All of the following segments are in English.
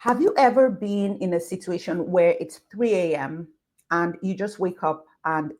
Have you ever been in a situation where it's 3 a.m. and you just wake up and,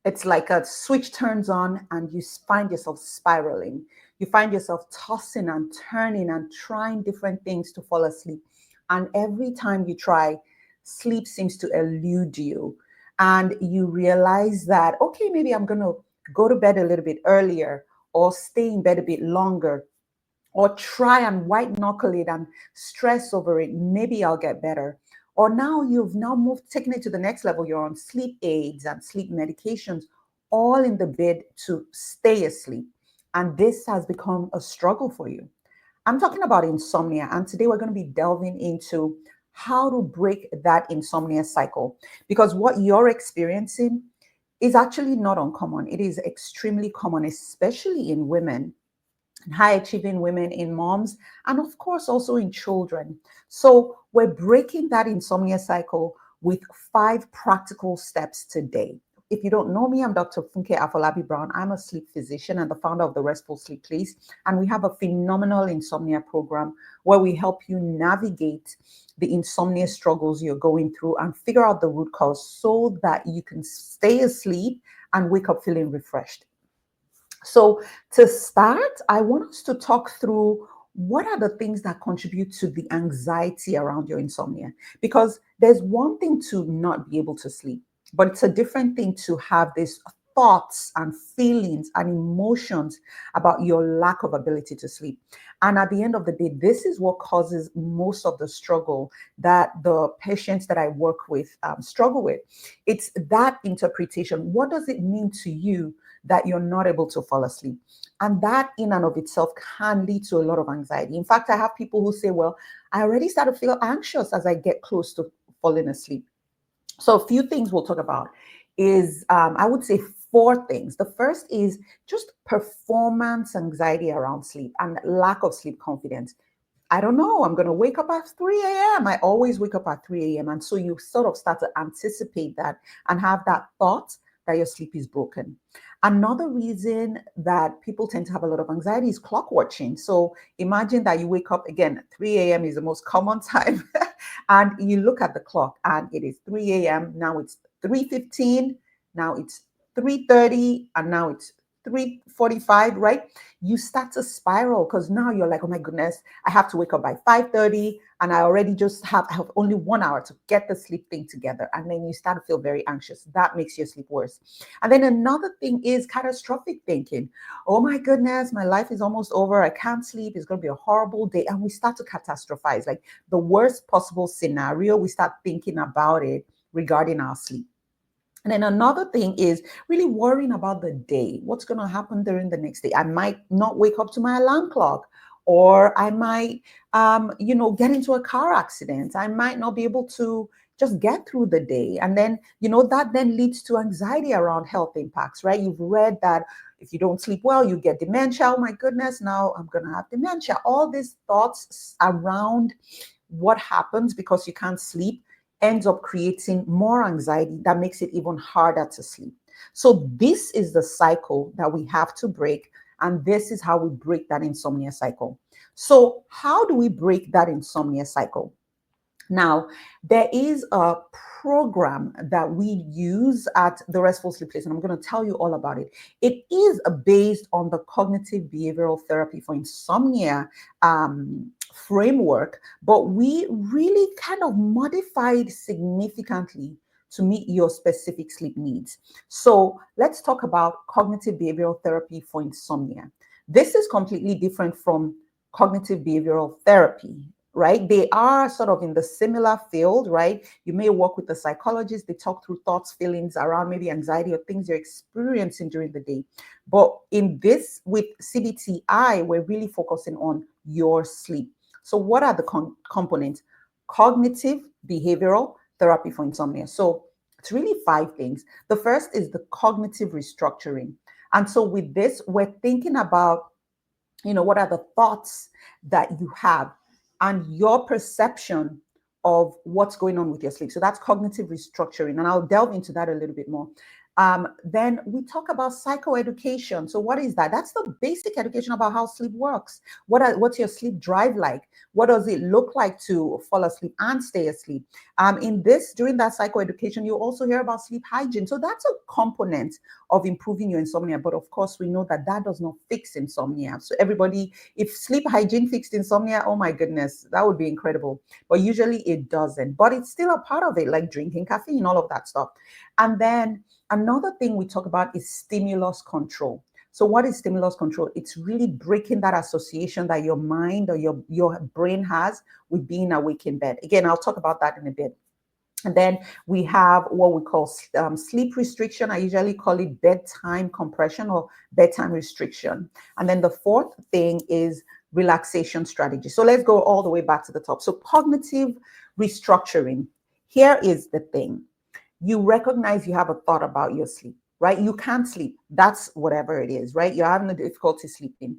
it's like a switch turns on and you find yourself spiraling. You find yourself tossing and turning and trying different things to fall asleep. And every time you try, sleep seems to elude you. And you realize that, okay, maybe I'm going to go to bed a little bit earlier or stay in bed a bit longer or try and white knuckle it and stress over it. Maybe I'll get better. Or now you've now moved, taken it to the next level. You're on sleep aids and sleep medications, all in the bid to stay asleep. And this has become a struggle for you. I'm talking about insomnia. And today we're going to be delving into how to break that insomnia cycle. Because what you're experiencing is actually not uncommon. It is extremely common, especially in women, high achieving women, in moms, and of course also in children. So we're breaking that insomnia cycle with 5 practical steps today. If you don't know me, I'm Dr. Funke Afolabi-Brown. I'm a sleep physician and the founder of the Restful Sleep Place. And we have a phenomenal insomnia program where we help you navigate the insomnia struggles you're going through and figure out the root cause so that you can stay asleep and wake up feeling refreshed. So to start, I want us to talk through what are the things that contribute to the anxiety around your insomnia. Because there's one thing to not be able to sleep, but it's a different thing to have these thoughts and feelings and emotions about your lack of ability to sleep. And at the end of the day, this is what causes most of the struggle that the patients that I work with struggle with. It's that interpretation. What does it mean to you that you're not able to fall asleep? And that in and of itself can lead to a lot of anxiety. In fact, I have people who say, well, I already start to feel anxious as I get close to falling asleep. So a few things we'll talk about is, I would say 4 things. The first is just performance anxiety around sleep and lack of sleep confidence. I don't know, I'm going to wake up at 3 a.m. I always wake up at 3 a.m. And so you sort of start to anticipate that and have that thought that your sleep is broken. Another reason that people tend to have a lot of anxiety is clock watching. So imagine that you wake up again, 3 a.m. is the most common time, and you look at the clock and it is 3 a.m. Now it's 3:15, now it's 3:30, and now it's 3:45, right? You start to spiral because now you're like, oh my goodness, I have to wake up by 5:30 and I already just have only 1 hour to get the sleep thing together. And then you start to feel very anxious. That makes your sleep worse. And then another thing is catastrophic thinking. Oh my goodness, my life is almost over. I can't sleep. It's going to be a horrible day. And we start to catastrophize, like the worst possible scenario. We start thinking about it regarding our sleep. And then another thing is really worrying about the day. What's going to happen during the next day? I might not wake up to my alarm clock, or I might, get into a car accident. I might not be able to just get through the day. And then, that then leads to anxiety around health impacts, right? You've read that if you don't sleep well, you get dementia. Oh my goodness, now I'm going to have dementia. All these thoughts around what happens because you can't sleep ends up creating more anxiety that makes it even harder to sleep. So this is the cycle that we have to break, and this is how we break that insomnia cycle. So how do we break that insomnia cycle? Now, there is a program that we use at the Restful Sleep Place, and I'm going to tell you all about it. It is based on the cognitive behavioral therapy for insomnia framework, but we really kind of modified significantly to meet your specific sleep needs. So let's talk about cognitive behavioral therapy for insomnia. This is completely different from cognitive behavioral therapy, right? They are sort of in the similar field, right? You may work with a psychologist, they talk through thoughts, feelings around maybe anxiety or things you're experiencing during the day. But in this, with CBT-I, we're really focusing on your sleep. So what are the components? Cognitive behavioral therapy for insomnia. So it's really 5 things. The first is the cognitive restructuring. And so with this, we're thinking about, what are the thoughts that you have and your perception of what's going on with your sleep. So that's cognitive restructuring. And I'll delve into that a little bit more. Then we talk about psychoeducation. So what is that? That's the basic education about how sleep works. What's your sleep drive like? What does it look like to fall asleep and stay asleep? During that psychoeducation, you also hear about sleep hygiene. So that's a component of improving your insomnia. But of course, we know that that does not fix insomnia. So everybody, if sleep hygiene fixed insomnia, oh my goodness, that would be incredible. But usually it doesn't. But it's still a part of it, like drinking caffeine, all of that stuff. And then another thing we talk about is stimulus control. So what is stimulus control? It's really breaking that association that your mind or your brain has with being awake in bed. Again, I'll talk about that in a bit. And then we have what we call sleep restriction. I usually call it bedtime compression or bedtime restriction. And then the fourth thing is relaxation strategy. So let's go all the way back to the top. So cognitive restructuring. Here is the thing. You recognize you have a thought about your sleep, right? You can't sleep. That's whatever it is, right? You're having a difficulty sleeping.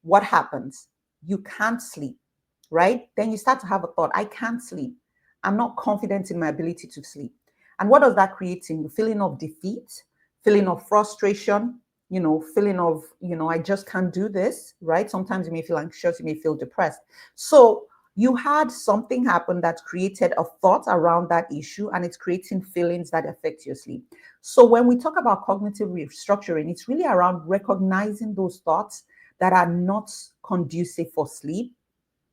What happens? You can't sleep, right? Then you start to have a thought, I can't sleep. I'm not confident in my ability to sleep. And what does that create in you? Feeling of defeat, feeling of frustration, feeling of, I just can't do this, right? Sometimes you may feel anxious, you may feel depressed. So you had something happen that created a thought around that issue, and it's creating feelings that affect your sleep. So when we talk about cognitive restructuring, it's really around recognizing those thoughts that are not conducive for sleep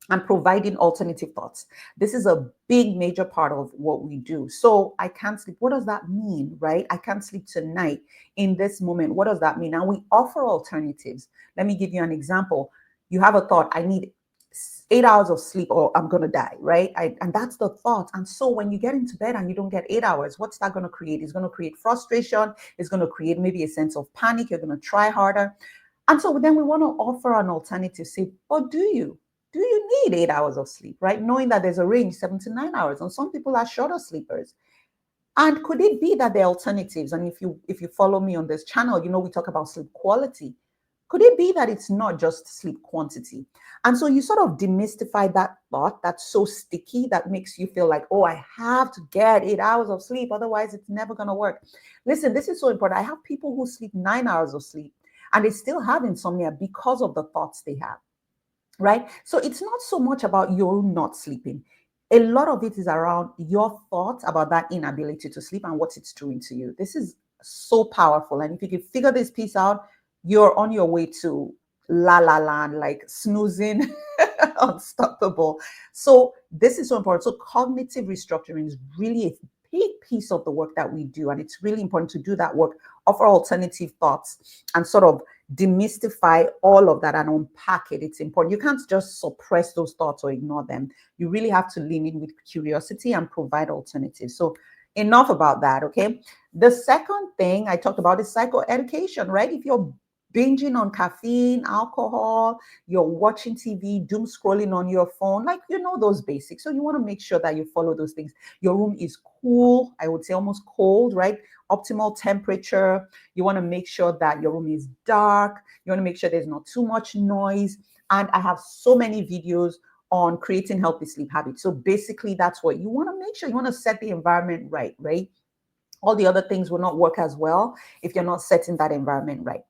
and providing alternative thoughts. This is a big major part of what we do. So I can't sleep. What does that mean, right? I can't sleep tonight in this moment. What does that mean? And we offer alternatives. Let me give you an example. You have a thought, I need 8 hours of sleep or I'm going to die, right? And that's the thought. And so when you get into bed and you don't get 8 hours, what's that going to create? It's going to create frustration. It's going to create maybe a sense of panic. You're going to try harder. And so then we want to offer an alternative. Say, but do you need 8 hours of sleep, right? Knowing that there's a range, 7 to 9 hours. And some people are shorter sleepers. And could it be that there are alternatives? And if you follow me on this channel, we talk about sleep quality. Could it be that it's not just sleep quantity? And so you sort of demystify that thought that's so sticky that makes you feel like, oh, I have to get 8 hours of sleep. Otherwise, it's never going to work. Listen, this is so important. I have people who sleep 9 hours of sleep and they still have insomnia because of the thoughts they have, right? So it's not so much about you not sleeping. A lot of it is around your thoughts about that inability to sleep and what it's doing to you. This is so powerful. And if you can figure this piece out, you're on your way to la la land, like snoozing unstoppable. So this is so important. So cognitive restructuring is really a big piece of the work that we do. And it's really important to do that work, offer alternative thoughts and sort of demystify all of that and unpack it. It's important. You can't just suppress those thoughts or ignore them. You really have to lean in with curiosity and provide alternatives. So enough about that, okay? The second thing I talked about is psychoeducation, right? If you're binging on caffeine, alcohol, you're watching TV, doom scrolling on your phone, like those basics. So you want to make sure that you follow those things. Your room is cool, I would say almost cold, right? Optimal temperature. You want to make sure that your room is dark. You want to make sure there's not too much noise. And I have so many videos on creating healthy sleep habits. So basically that's what you want to make sure. You want to set the environment right? All the other things will not work as well if you're not setting that environment right.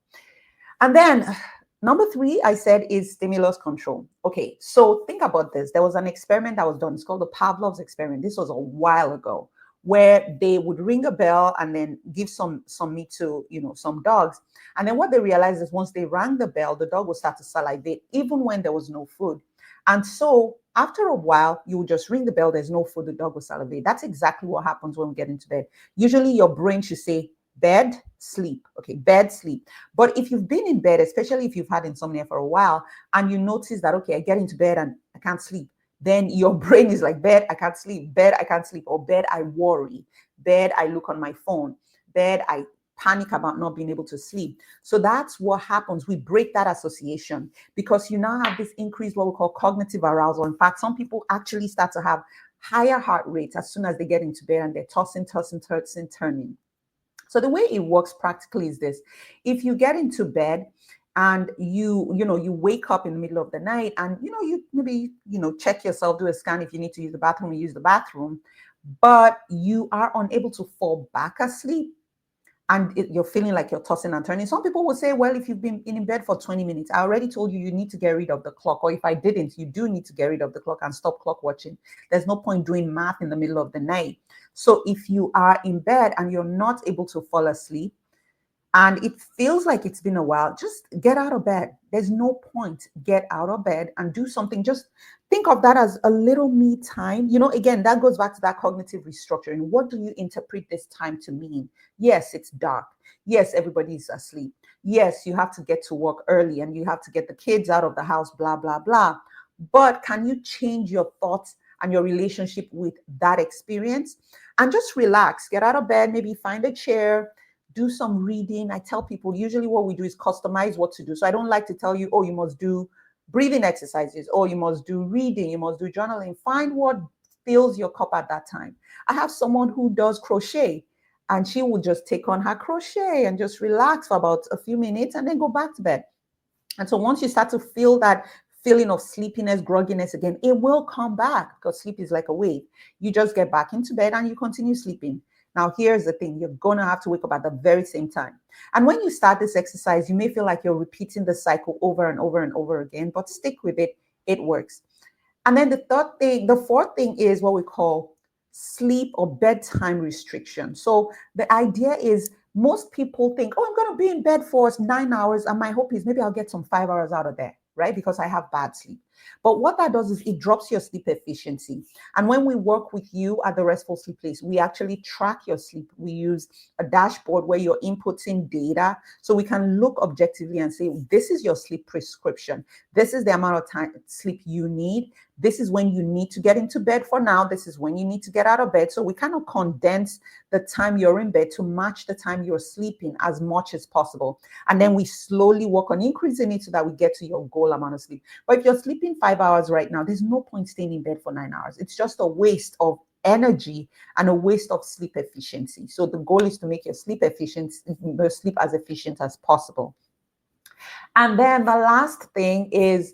And then number 3, I said, is stimulus control. Okay, so think about this. There was an experiment that was done. It's called the Pavlov's experiment. This was a while ago, where they would ring a bell and then give some meat to, some dogs. And then what they realized is once they rang the bell, the dog would start to salivate even when there was no food. And so after a while, you would just ring the bell, there's no food, the dog will salivate. That's exactly what happens when we get into bed. Usually your brain should say, bed, sleep. Okay, bed, sleep. But if you've been in bed, especially if you've had insomnia for a while, and you notice that, okay, I get into bed and I can't sleep, then your brain is like, bed, I can't sleep, bed, I can't sleep, or bed, I worry, bed, I look on my phone, bed, I panic about not being able to sleep. So that's what happens. We break that association because you now have this increased what we call cognitive arousal. In fact, some people actually start to have higher heart rates as soon as they get into bed and they're tossing, turning. So the way it works practically is this. If you get into bed and you wake up in the middle of the night and, you maybe, check yourself, do a scan. If you need to use the bathroom, you use the bathroom, but you are unable to fall back asleep, and you're feeling like you're tossing and turning. Some people will say, well, if you've been in bed for 20 minutes, I already told you need to get rid of the clock. Or if I didn't, you do need to get rid of the clock and stop clock watching. There's no point doing math in the middle of the night. So if you are in bed and you're not able to fall asleep, and it feels like it's been a while, just get out of bed. There's no point. Get out of bed and do something. Just think of that as a little me time. Again, that goes back to that cognitive restructuring. What do you interpret this time to mean? Yes, it's dark. Yes, everybody's asleep. Yes, you have to get to work early and you have to get the kids out of the house, blah, blah, blah. But can you change your thoughts and your relationship with that experience? And just relax. Get out of bed, maybe find a chair, do some reading. I tell people usually what we do is customize what to do. So I don't like to tell you, oh, you must do breathing exercises, or you must do reading, you must do journaling. Find what fills your cup at that time. I have someone who does crochet, and she would just take on her crochet and just relax for about a few minutes and then go back to bed. And so once you start to feel that feeling of sleepiness, grogginess again, it will come back because sleep is like a wave. You just get back into bed and you continue sleeping. Now, here's the thing. You're going to have to wake up at the very same time. And when you start this exercise, you may feel like you're repeating the cycle over and over and over again, but stick with it. It works. And then the fourth thing is what we call sleep or bedtime restriction. So the idea is most people think, oh, I'm going to be in bed for 9 hours. And my hope is maybe I'll get some 5 hours out of there, right? Because I have bad sleep. But what that does is it drops your sleep efficiency. And when we work with you at the Restful Sleep Place, we actually track your sleep. We use a dashboard where you're inputting data so we can look objectively and say, this is your sleep prescription. This is the amount of time sleep you need. This is when you need to get into bed for now. This is when you need to get out of bed. So we kind of condense the time you're in bed to match the time you're sleeping as much as possible. And then we slowly work on increasing it so that we get to your goal amount of sleep. But if you're sleeping 5 hours right now, there's no point staying in bed for 9 hours. It's just a waste of energy and a waste of sleep efficiency. So the goal is to make your sleep as efficient as possible. And then the last thing is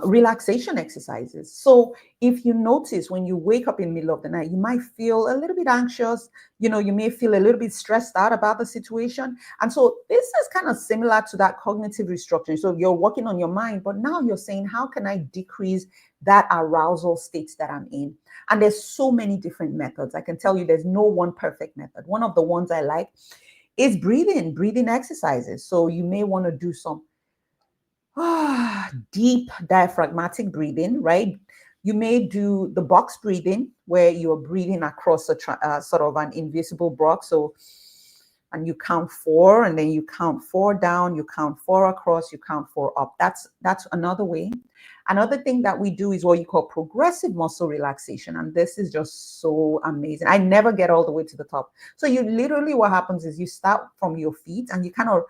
relaxation exercises. So if you notice when you wake up in the middle of the night, you might feel a little bit anxious, you may feel a little bit stressed out about the situation. And so this is kind of similar to that cognitive restructuring. So you're working on your mind, but now you're saying, how can I decrease that arousal state that I'm in? And there's so many different methods. I can tell you there's no one perfect method. One of the ones I like is breathing exercises. So you may want to do some deep diaphragmatic breathing, right? You may do the box breathing where you're breathing across a sort of an invisible box. So, and you count 4, and then you count 4 down, you count 4 across, you count 4 up. That's another way. Another thing that we do is what you call progressive muscle relaxation. And this is just so amazing. I never get all the way to the top. So you literally, what happens is you start from your feet and you kind of,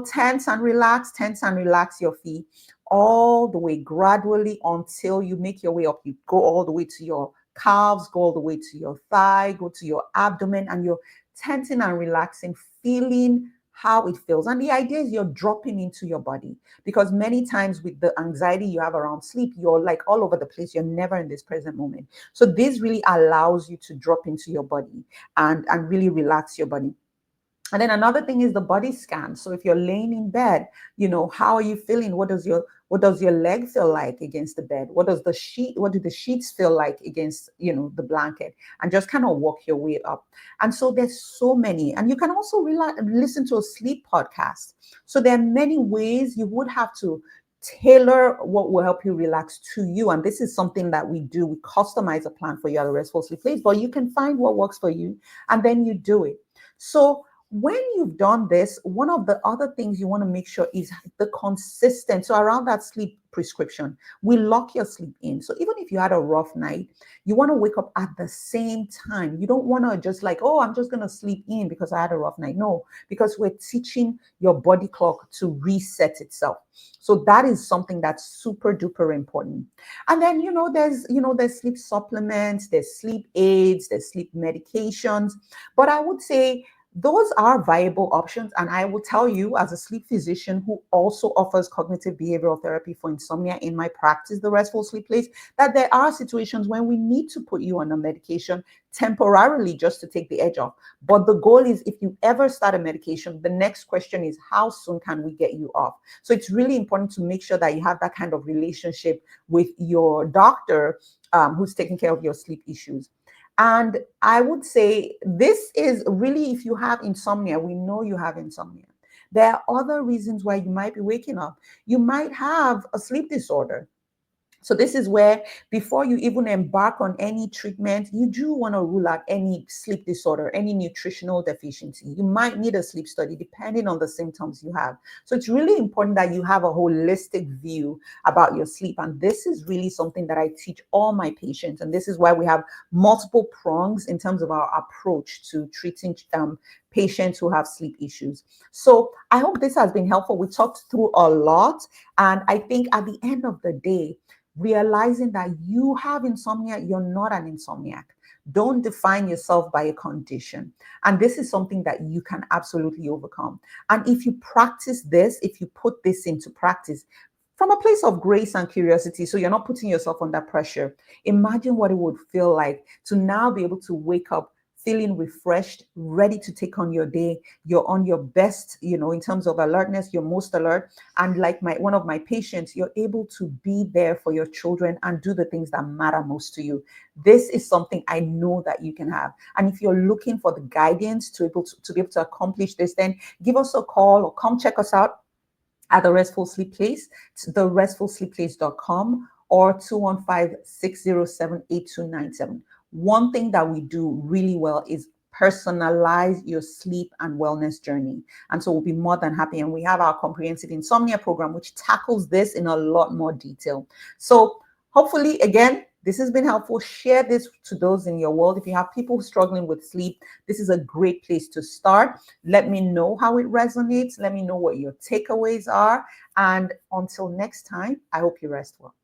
tense and relax your feet all the way gradually until you make your way up. You go all the way to your calves, go all the way to your thigh, go to your abdomen, and you're tensing and relaxing, feeling how it feels. And the idea is you're dropping into your body, because many times with the anxiety you have around sleep, you're like all over the place. You're never in this present moment. So this really allows you to drop into your body and really relax your body. And then another thing is the body scan. So if you're laying in bed, how are you feeling? What does your leg feel like against the bed? What do the sheets feel like against, the blanket? And just kind of walk your way up. And so there's so many. And you can also listen to a sleep podcast. So there are many ways. You would have to tailor what will help you relax to you. And this is something that we do. We customize a plan for you at a Restful Sleep Place, but you can find what works for you and then you do it. So when you've done this, one of the other things you want to make sure is the consistent. So around that sleep prescription, we lock your sleep in. So even if you had a rough night, you want to wake up at the same time. You don't want to just like, oh, I'm just going to sleep in because I had a rough night. No, because we're teaching your body clock to reset itself. So that is something that's super duper important. And then, there's sleep supplements, there's sleep aids, there's sleep medications. But I would say those are viable options. And I will tell you, as a sleep physician who also offers cognitive behavioral therapy for insomnia in my practice, the Restful Sleep Place, that there are situations when we need to put you on a medication temporarily just to take the edge off. But the goal is, if you ever start a medication, the next question is, how soon can we get you off? So it's really important to make sure that you have that kind of relationship with your doctor, who's taking care of your sleep issues. And I would say this is really, if you have insomnia, we know you have insomnia. There are other reasons why you might be waking up. You might have a sleep disorder. So this is where, before you even embark on any treatment, you do want to rule out any sleep disorder, any nutritional deficiency. You might need a sleep study depending on the symptoms you have. So it's really important that you have a holistic view about your sleep. And this is really something that I teach all my patients. And this is why we have multiple prongs in terms of our approach to treating patients who have sleep issues. So I hope this has been helpful. We talked through a lot. And I think at the end of the day, realizing that you have insomnia, you're not an insomniac. Don't define yourself by a condition. And this is something that you can absolutely overcome. And if you practice this, if you put this into practice from a place of grace and curiosity, so you're not putting yourself under pressure, imagine what it would feel like to now be able to wake up feeling refreshed, ready to take on your day. You're on your best, in terms of alertness, you're most alert. And like one of my patients, you're able to be there for your children and do the things that matter most to you. This is something I know that you can have. And if you're looking for the guidance to be able to accomplish this, then give us a call or come check us out at the Restful Sleep Place, therestfulsleepplace.com, or 215-607-8297. One thing that we do really well is personalize your sleep and wellness journey. And so we'll be more than happy. And we have our comprehensive insomnia program, which tackles this in a lot more detail. So hopefully, again, this has been helpful. Share this to those in your world. If you have people struggling with sleep, this is a great place to start. Let me know how it resonates. Let me know what your takeaways are. And until next time, I hope you rest well.